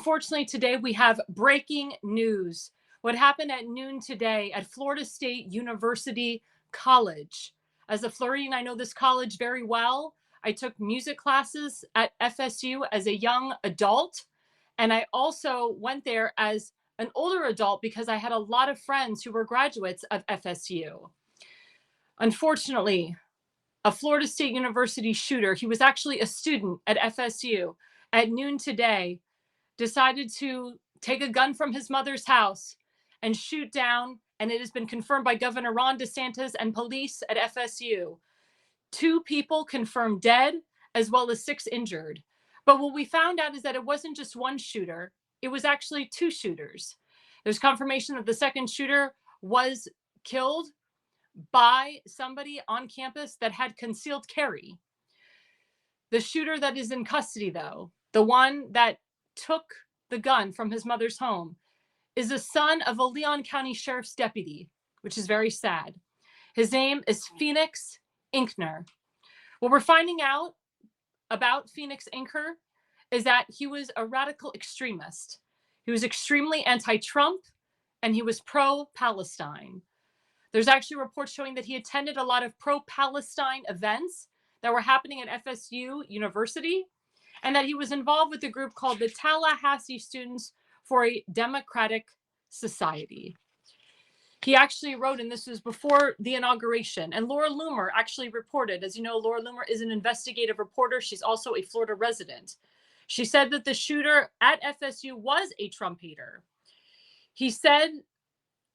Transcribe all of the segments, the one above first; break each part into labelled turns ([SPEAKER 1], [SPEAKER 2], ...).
[SPEAKER 1] Unfortunately, today we have breaking news. What happened at noon today at Florida State University College. As a Floridian, I know this college very well. I took music classes at FSU as a young adult, and I also went there as an older adult because I had a lot of friends who were graduates of FSU. Unfortunately, a Florida State University shooter, he was actually a student at FSU, at noon today decided to take a gun from his mother's house and shoot down, and it has been confirmed by Governor Ron DeSantis and police at FSU. 2 people confirmed dead, as well as 6 injured. But what we found out is that it wasn't just one shooter, it was actually 2 shooters. There's confirmation that the second shooter was killed by somebody on campus that had concealed carry. The shooter that is in custody, though, the one that took the gun from his mother's home, is the son of a Leon County Sheriff's deputy, which is very sad. His name is Phoenix Inkner. What we're finding out about Phoenix Inkner is that he was a radical extremist. He was extremely anti-Trump, and he was pro-Palestine. There's actually reports showing that he attended a lot of pro-Palestine events that were happening at FSU University, and that he was involved with a group called the Tallahassee Students for a Democratic Society. He actually wrote, and this was before the inauguration, and Laura Loomer actually reported, as you know, Laura Loomer is an investigative reporter. She's also a Florida resident. She said that the shooter at FSU was a Trump hater. He said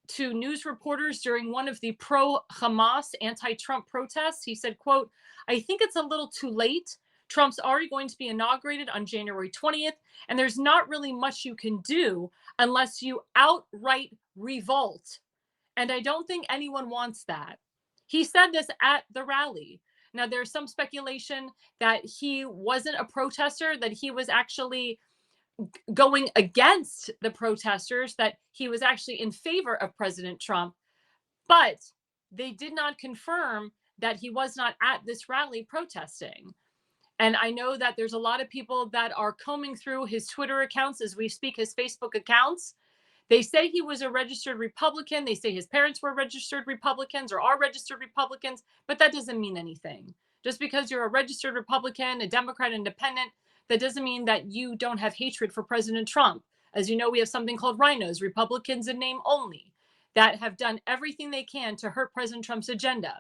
[SPEAKER 1] to news reporters during one of the pro-Hamas anti-Trump protests, he said, quote, "I think it's a little too late. Trump's already going to be inaugurated on January 20th, and there's not really much you can do unless you outright revolt. And I don't think anyone wants that." He said this at the rally. Now, there's some speculation that he wasn't a protester, that he was actually going against the protesters, that he was actually in favor of President Trump, but they did not confirm that he was not at this rally protesting. And I know that there's a lot of people that are combing through his Twitter accounts as we speak, his Facebook accounts. They say he was a registered Republican. They say his parents were registered Republicans or are registered Republicans, but that doesn't mean anything. Just because you're a registered Republican, a Democrat, independent, that doesn't mean that you don't have hatred for President Trump. As you know, we have something called rhinos, Republicans in name only, that have done everything they can to hurt President Trump's agenda.